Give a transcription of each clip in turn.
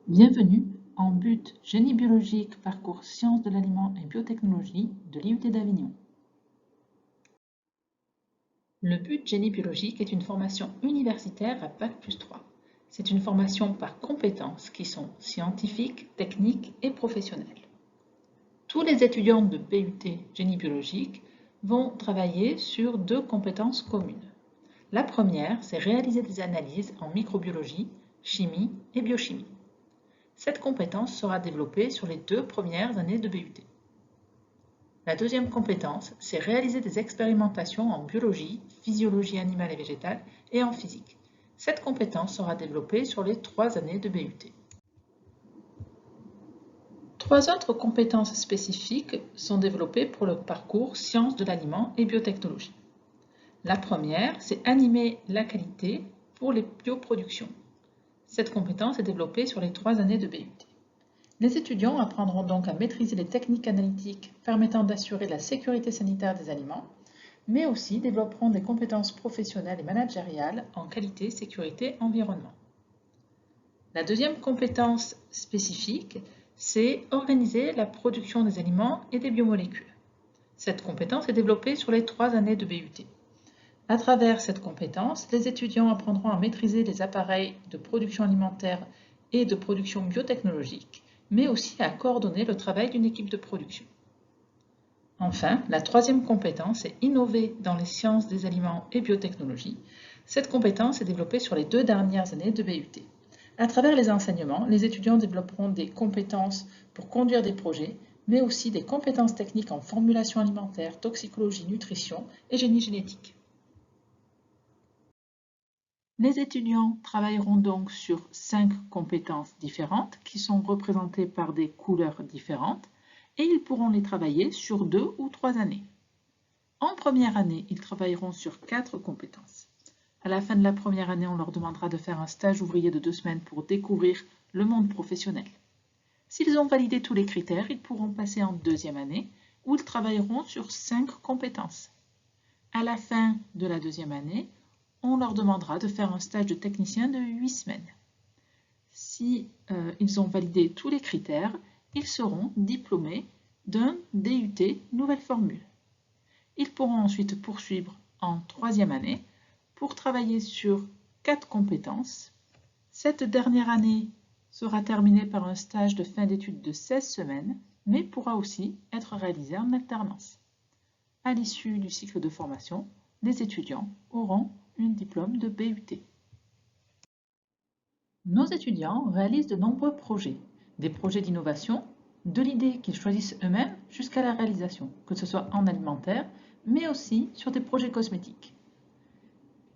Bienvenue en BUT Génie biologique, parcours Sciences de l'aliment et biotechnologie de l'IUT d'Avignon. Le BUT Génie biologique est une formation universitaire à Bac+3. C'est une formation par compétences qui sont scientifiques, techniques et professionnelles. Tous les étudiants de BUT Génie biologique vont travailler sur deux compétences communes. La première, c'est réaliser des analyses en microbiologie, chimie et biochimie. Cette compétence sera développée sur les 2 premières années de BUT. La deuxième compétence, c'est réaliser des expérimentations en biologie, physiologie animale et végétale et en physique. Cette compétence sera développée sur les 3 années de BUT. 3 autres compétences spécifiques sont développées pour le parcours Sciences de l'aliment et biotechnologie. La première, c'est animer la qualité pour les bioproductions. Cette compétence est développée sur les 3 années de BUT. Les étudiants apprendront donc à maîtriser les techniques analytiques permettant d'assurer la sécurité sanitaire des aliments, mais aussi développeront des compétences professionnelles et managériales en qualité, sécurité, environnement. La deuxième compétence spécifique, c'est organiser la production des aliments et des biomolécules. Cette compétence est développée sur les 3 années de BUT. À travers cette compétence, les étudiants apprendront à maîtriser les appareils de production alimentaire et de production biotechnologique, mais aussi à coordonner le travail d'une équipe de production. Enfin, la troisième compétence est innover dans les sciences des aliments et biotechnologie. Cette compétence est développée sur les 2 dernières années de BUT. À travers les enseignements, les étudiants développeront des compétences pour conduire des projets, mais aussi des compétences techniques en formulation alimentaire, toxicologie, nutrition et génie génétique. Les étudiants travailleront donc sur 5 compétences différentes qui sont représentées par des couleurs différentes et ils pourront les travailler sur 2 ou 3 années. En première année, ils travailleront sur 4 compétences. À la fin de la première année, on leur demandera de faire un stage ouvrier de 2 semaines pour découvrir le monde professionnel. S'ils ont validé tous les critères, ils pourront passer en deuxième année où ils travailleront sur 5 compétences. À la fin de la deuxième année, on leur demandera de faire un stage de technicien de 8 semaines. Si ils ont validé tous les critères, ils seront diplômés d'un DUT nouvelle formule. Ils pourront ensuite poursuivre en troisième année pour travailler sur 4 compétences. Cette dernière année sera terminée par un stage de fin d'études de 16 semaines, mais pourra aussi être réalisé en alternance. À l'issue du cycle de formation, les étudiants auront un diplôme de BUT. Nos étudiants réalisent de nombreux projets, des projets d'innovation, de l'idée qu'ils choisissent eux-mêmes jusqu'à la réalisation, que ce soit en alimentaire, mais aussi sur des projets cosmétiques.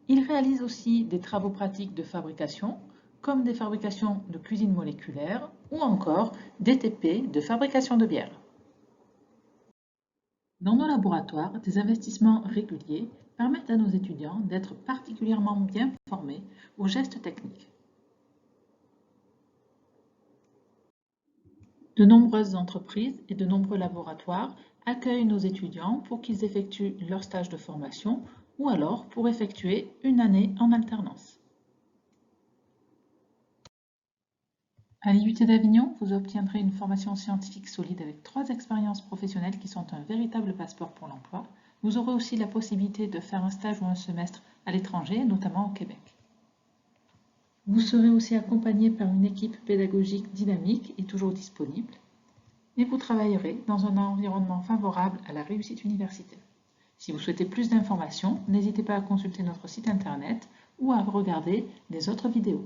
Ils réalisent aussi des travaux pratiques de fabrication, comme des fabrications de cuisine moléculaire ou encore des TP de fabrication de bière. Dans nos laboratoires, des investissements réguliers permettent à nos étudiants d'être particulièrement bien formés aux gestes techniques. De nombreuses entreprises et de nombreux laboratoires accueillent nos étudiants pour qu'ils effectuent leur stage de formation ou alors pour effectuer une année en alternance. À l'IUT d'Avignon, vous obtiendrez une formation scientifique solide avec 3 expériences professionnelles qui sont un véritable passeport pour l'emploi. Vous aurez aussi la possibilité de faire un stage ou un semestre à l'étranger, notamment au Québec. Vous serez aussi accompagné par une équipe pédagogique dynamique et toujours disponible. Et vous travaillerez dans un environnement favorable à la réussite universitaire. Si vous souhaitez plus d'informations, n'hésitez pas à consulter notre site internet ou à regarder les autres vidéos.